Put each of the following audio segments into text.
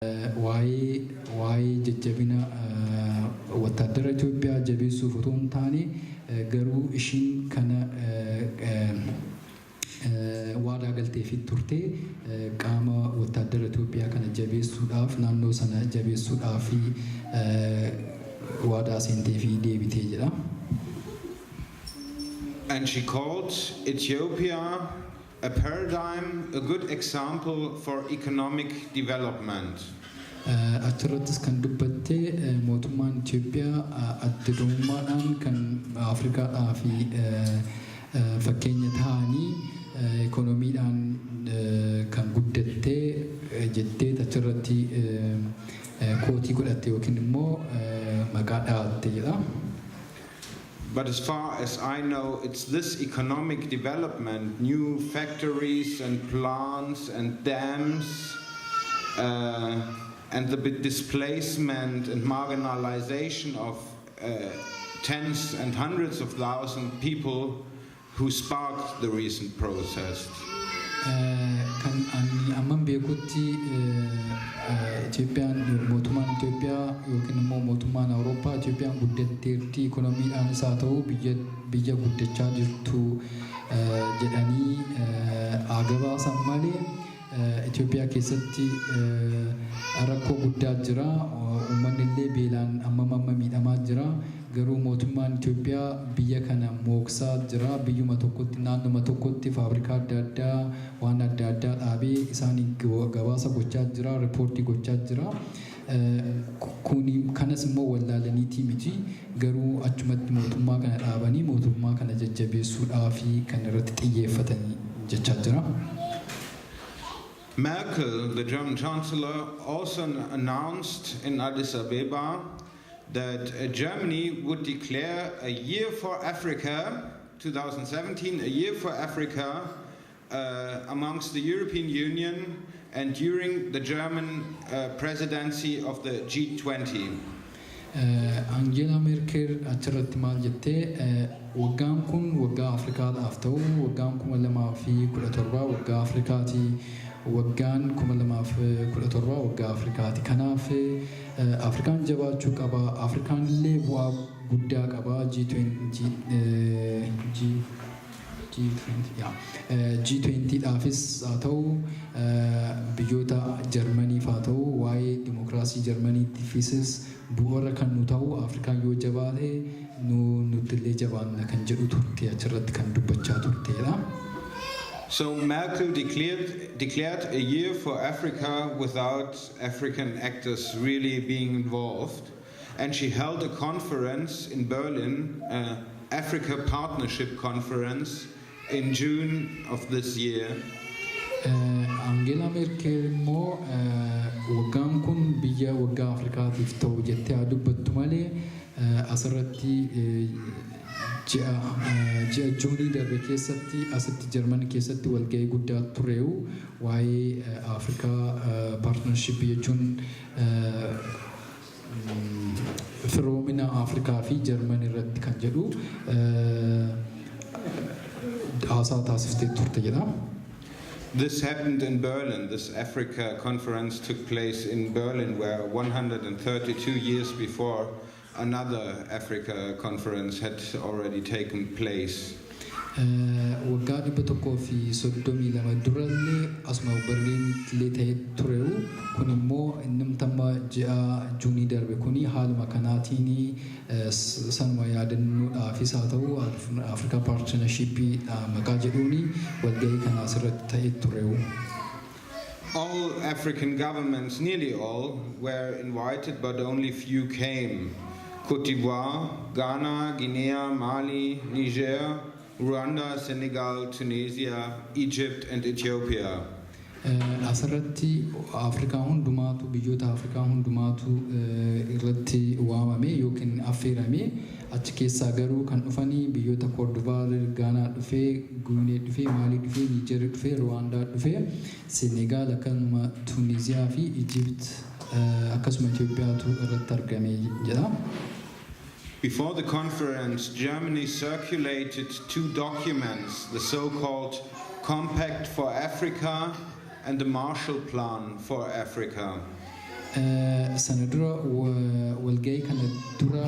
waa'ee jajjabina wataadara Itoophiyaa jabeessuuf otoo hin taane garuu ishiin kana waadaa galteefi turte qaama wataadara Itoophiyaa kana jabeessuudhaaf naannoo sana jabeessuudhaaf waadaa seenteefi deebitee jedha. And she called Ethiopia a paradigm, a good example for economic development. Achirrattis kan dubbatte mootummaan Itoophiyaa adda durummaadhaan kan Afrikaadhaa fi fakkeenya ta'anii ikoonomiidhaan kan guddattee jettee achirratti kootii godhatte yookiin immoo maqaa dhaatte jedha. But as far as I know, it's this economic development, new factories and plants and dams, and the displacement and marginalization of tens and hundreds of thousands of people who sparked the recent protest. Kan ani amman beekutti Itoophiyaan mootummaan Itoophiyaa yookiin immoo mootummaan Awurooppaa Itoophiyaan guddatteerti ikoonomiidhaan isaa ta'u biyya guddachaa jirtu jedhanii agabaasan malee Itoophiyaa keessatti rakkoo guddaa jira uummanni illee beelaan amma miidhamaa jira garuu mootummaan Itoophiyaa biyya kana mooksaa jira biyyuma tokkotti naannoma tokkotti faabrikaa adda addaa waan adda addaa dhaabee isaan gabaasa gochaa jira riipoortii gochaa jira kuni kanas immoo wallaalaniitii miti garuu achumatti mootummaa kana dhaabanii mootummaa kana jajjabeessuudhaaf kan irratti xiyyeeffatanii jechaa jira. Merkel, the German Chancellor, also announced in Addis Ababa that Germany would declare a year for Africa, 2017, a year for Africa amongst the European Union and during the German presidency of the G20. Angela Merkel achirratti maal jettee waggaan kun waggaa Afrikaadhaaf ta'u waggaan 2017 waggaa Afrikaati waggaan 2017 waggaa Afrikaati kanaaf Afrikaan jabaachuu qaba Afrikaan illee bu'aa guddaa qaba G20 dhaafis haa ta'u biyyoota Jarmaniif haa ta'u waa'ee dimokiraasii Jarmaniitiifis bu'uura kan nu ta'u Afrikaan yoo jabaate nuti illee jabaanna kan jedhu turte achirratti kan dubbachaa turteedha. So Merkel declared a year for Africa without African actors really being involved, and she held a conference in Berlin, Africa Partnership Conference, in June of this year. Angela Merkel immoo waggaan kun biyya waggaa Afrikaatiif ta'u jettee dubbattu malee asirratti ji'a Juunii darbe keessatti asitti Jarman keessatti walgahii guddaa tureewu waa'ee Afrikaa Partnership jechuun firoomina Afrikaa fi Jarman irratti kan jedhu haasaa taasiftee turte jedha. This happened in Berlin. This Africa conference took place in Berlin, where 132 years before another Africa conference had already taken place. Waggaa 132 durallee asuma Berliin ta'ee tureewu kun immoo namtama ji'a Juunii darbe kuni haaluma kanaatiin sanuma yaadannoodhaafis haa ta'u Africa Partnership maqaa jedhuuni walgahii kana asirratti ta'ee tureewu. All African governments, nearly all, were invited but only few came. Côte d'Ivoire, Ghana, Guinea, Mali, Niger, Rwanda, Senegal, Tunisia, Egypt and Ethiopia. Asirratti Afrikaa hundumaatu biyyoota Afrikaa hundumaatu irratti waamame yookiin affeerame achi keessaa garuu kan dhufanii biyyoota Côte d'Ivoire, Ghana dhufee, Guinea dhufee, Mali dhufee, Niger dhufee, Rwanda dhufee, Senegal akkasuma Tunisiyaa fi Egypt akkasuma Itoophiyaatu irratti argame jedha. Before the conference, Germany circulated two documents, the so-called Compact for Africa and the Marshall Plan for Africa. Sanadura walga'ii kana dura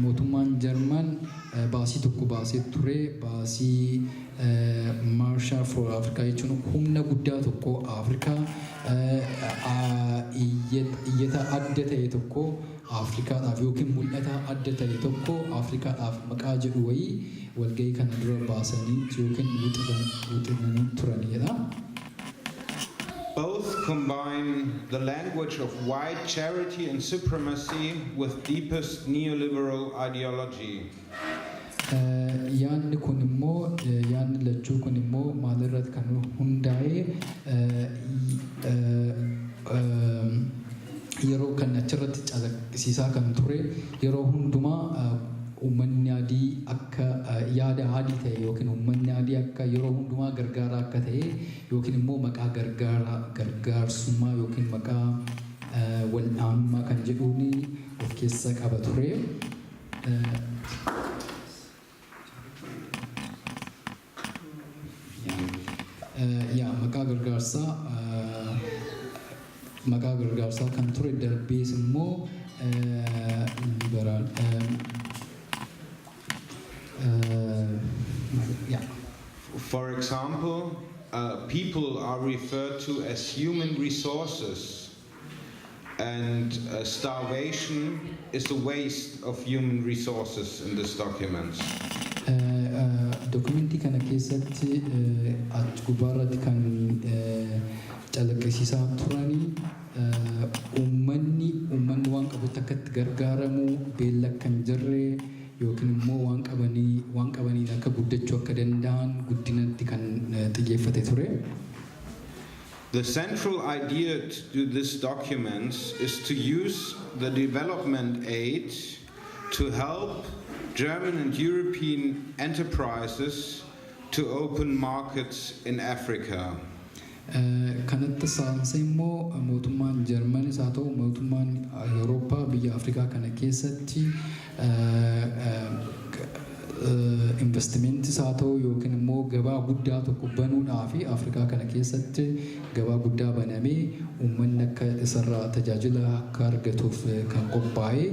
mootummaan Jarman baasii tokko baasee ture baasii Marshall for Africa jechuun humna guddaa tokko Afrikaa iyyata adda ta'e tokko Afrikaadhaaf yookiin mul'ata adda ta'e tokko Afrikaadhaaf maqaa jedhu wayii walga'ii kana dura baasanii yookiin wixinanii turanidha. Both combine the language of white charity and supremacy with deepest neoliberal ideology. Yaanni kun immoo yaanni lachuu kun immoo maalirratti kan hundaa'e yeroo kan achirratti calaqqisiisaa kan ture yeroo hundumaa uummanni adii akka yaada adii ta'e yookiin uummanni adii akka yeroo hundumaa gargaaraa akka ta'e yookiin immoo maqaa gargaarsummaa yookiin maqaa wal'aanummaa kan jedhuun of keessa qaba ture. Maqaa gargaarsaa kan ture darbees immoo liberaal For example, people are referred to as human resources, and starvation is the waste of human resources in these documents. Documentii kana keessatti gubarratti kan calaqqisiisaa turanii uummanni waan qabutti akkatti gargaaramu beela kan jirre yookiin immoo waan qabaniin akka guddachuu akka danda'an guddinatti kan xiyyeeffate ture. The central idea to this document is to use the development aid to help German and European enterprises to open markets in Africa. Kanatti saansee immoo mootummaan Jarmanis haa ta'u mootummaan Awurooppaa biyya Afrikaa kana keessatti investimentis haa ta'u yookiin immoo gabaa guddaa tokko banuudhaa fi Afrikaa kana keessatti gabaa guddaa banamee uummanni akka isarraa tajaajila akka argatuuf kan qophaa'e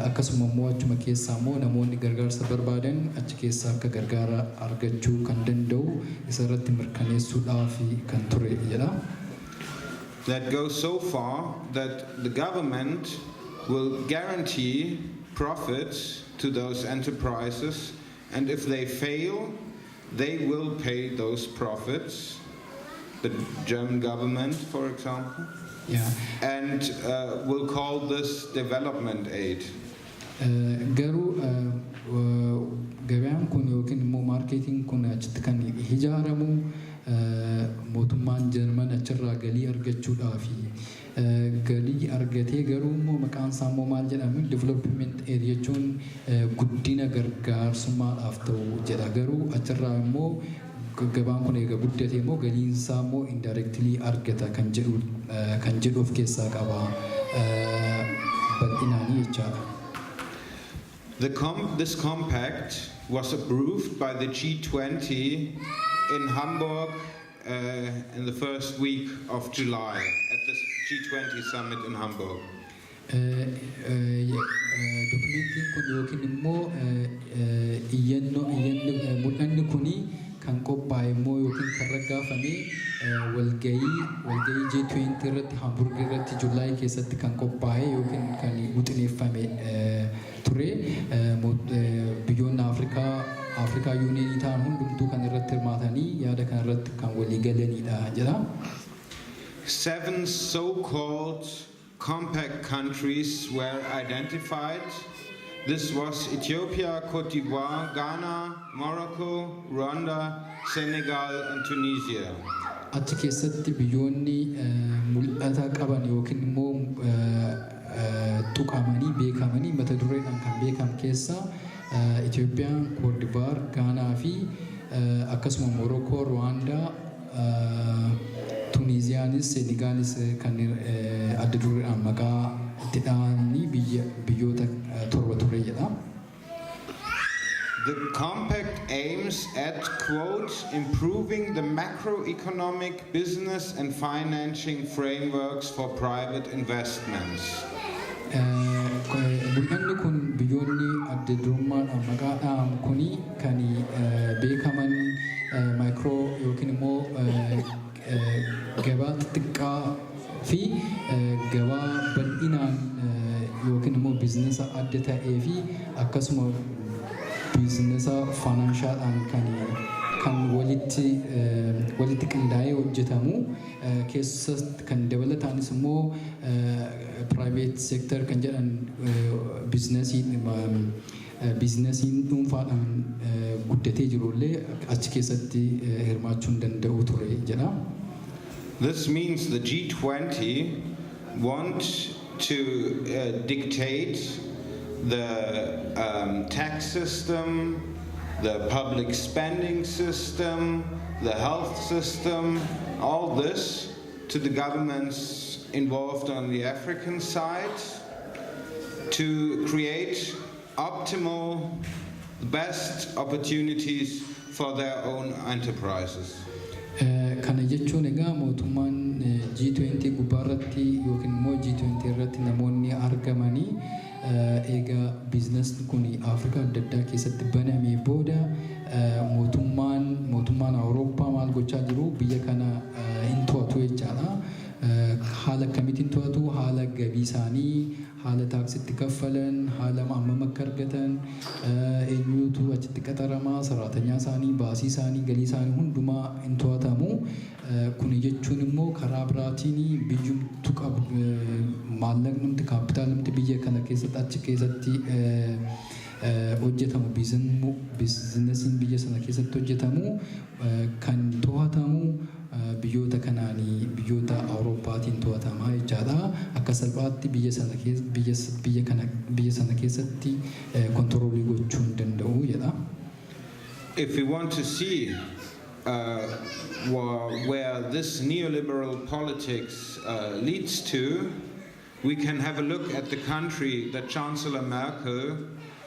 akkasuma immoo achuma keessaa immoo namoonni gargaarsa barbaadan achi keessaa akka gargaara argachuu kan danda'u isarratti mirkaneessuudhaaf kan ture jedha. That goes so far that the government will guarantee profits to those enterprises, and if they fail, they will pay those profits. The German government, for example, and will call this development aid. Garuu gabaan kun yookiin immoo maarkeetiin kun achitti kan ijaaramu mootummaan Jarman achirraa galii argachuudhaafi galii argatee garuu immoo maqaan isaa immoo maal jedhama development aid jechuun guddina gargaarsummaadhaaf ta'u jedha. Garuu achirraa immoo gabaan kun eega guddate immoo galiin isaa immoo indirectly argata kan jedhu of keessaa qaba bal'inaanii jechaadha. This compact was approved by the G20 in Hamburg in the first week of July at the G20 summit in Hamburg. Dokumentiin kun yookiin immoo mul'anni kuni kan qophaa'e immoo yookiin kan raggaafame walga'ii G20 irratti Hamburg irratti Juulaay keessatti kan qophaa'e yookiin kan wixineeffame ture. Biyyoonni Afrikaa yuuniyeenii ta'an hundumtuu kan irratti hirmaatanii yaada kan irratti kan walii galanidha jedha. 7 so-called compact countries were identified. This was Ethiopia, Cote d'Ivoire, Ghana, Morocco, Rwanda, Senegal, and Tunisia. Achi keessatti biyyoonni mul'ata qaban yookiin immoo tuqamanii beekamanii mata dureedhaan kan beekaman keessaa Ethiopiyaan, Cote d'Ivoire, Ghana fi akkasuma Morocco, Rwanda, Tunisiaanis, Senegaalis kan adda dureedhaan maqaa itti dhaanii biyyoota torba ture jedha. The compact aim aims at, quote, improving the macroeconomic, business and financing frameworks for private investments. Mul'anni kun biyyoonni adda durummaadhaan maqaadhaan kuni kan beekaman maayikiroo yookiin immoo gabaa xixiqqaa fi gabaa bal'inaan yookiin immoo biizinasa adda ta'ee fi akkasuma biizinasa faayinaanshaadhaan kan walitti qindaa'ee hojjetamu keessatti kan dabalataanis immoo private sector kan jedhan biizinasiin dhuunfaadhaan guddatee jirullee achi keessatti hirmaachuun danda'u ture jedha. This means the G20 want to dictate the tax system, the public spending system, the health system, all this to the governments involved on the African side to create optimal, best opportunities for their own enterprises. Kana jechuun egaa mootummaan G20 gubbaarratti yookiin immoo G20 irratti namoonni argamanii egaa biizinasni kun Afrikaa adda addaa keessatti banamee booda mootummaan Awurooppaa maal gochaa jiru biyya kana hin to'atu jechaadha. Haala akkamiitiin to'atu? Haala gabii isaanii, haala taaksitti kaffalan, haala hammam akka argatan, eenyuutu achitti qaxaramaa, saraatanyaa isaanii, baasii isaanii, galii isaanii hundumaa hin to'atamu. Kuni jechuun immoo karaa biraatiin biyyumtu maallaqnumti kaapitaalumti biyya kana keessatti achi keessatti hojjetamu biizinasiin biyya sana keessatti hojjetamu kan to'atamu biyyoota kanaanii biyyoota Awurooppaatiin to'atamaa jechaadha. Akka salphaatti biyya sana keessatti kontiroolii gochuu hin danda'u jedha. If we want to see where this neoliberal politics leads to, we can have a look at the country that Chancellor Merkel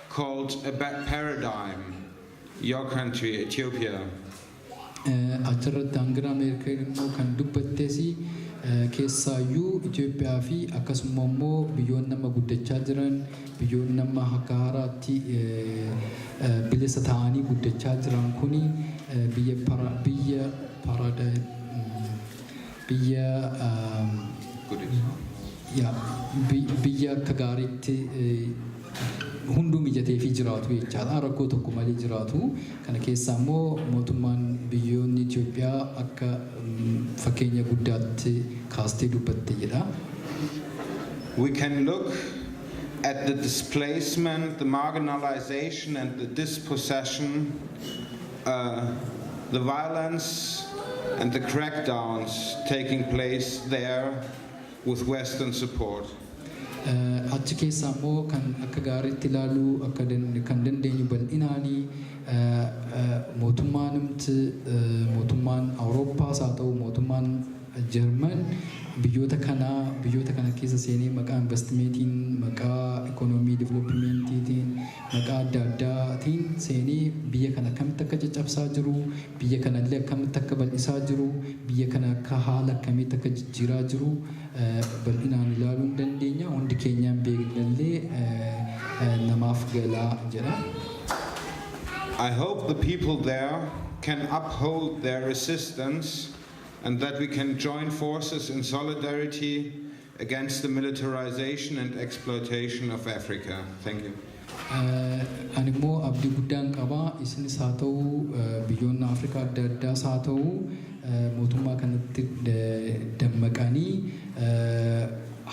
called a bad paradigm, your country, Ethiopia. Achirratti Angela Merkel immoo kan dubbatteesi keessaayyuu Itoophiyaa fi akkasuma immoo biyyoonni nama guddachaa jiran biyyoonni nama akka haaraatti bilisa ta'anii guddachaa jiran kuni biyya akka gaariitti hunduu mijatee fi jiraatu jechaadha. Rakkoo tokko malee jiraatu. Kana keessaa immoo mootummaan biyyoonni Itoophiyaa akka fakkeenya guddaatti kaastee dubbatte jedha. We can look at the displacement, the marginalization and the dispossession, the violence and the crackdowns taking place there with Western support. Achi keessaa immoo kan akka gaariitti ilaaluu kan dandeenyu bal'inaanii mootummaan Awurooppaas haa ta'u mootummaan Jarman biyyoota kana keessa seenee maqaa investimentiin maqaa ikoonoomii divelopmentiitiin maqaa adda addaatiin seenee biyya kana akkamitti akka caccabsaa jiru biyya kanallee akkamitti akka bal'isaa jiru biyya kana akka haala akkamitti akka jijjiiraa jiru bal'inaan ilaaluu hin dandeenya. Hundi keenyaan beeknallee namaaf galaa jedha. I hope the people there can uphold their resistance and that we can join forces in solidarity against the militarization and exploitation of Africa. Thank you. Ani immoo abdii guddaan qabaa isinis haa ta'u biyyoonni Afrikaa adda addaas haa ta'u mootummaa kanatti dammaqanii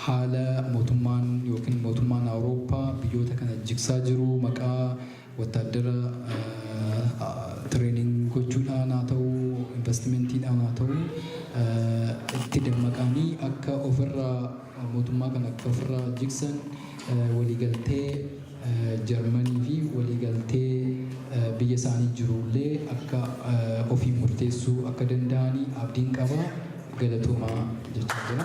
haala mootummaan Awurooppaa biyyoota kana jigsaa jiru maqaa wattaaddara training gochuudhaan haa ta'u investimentiidhaan haa ta'u itti dammaqanii akka mootummaa kana akka ofirraa jigsan waliigaltee Jarmanii fi waliigaltee biyya isaanii jirullee akka ofii murteessuu akka danda'anii abdiin qaba. Galatoomaa jechaa jira.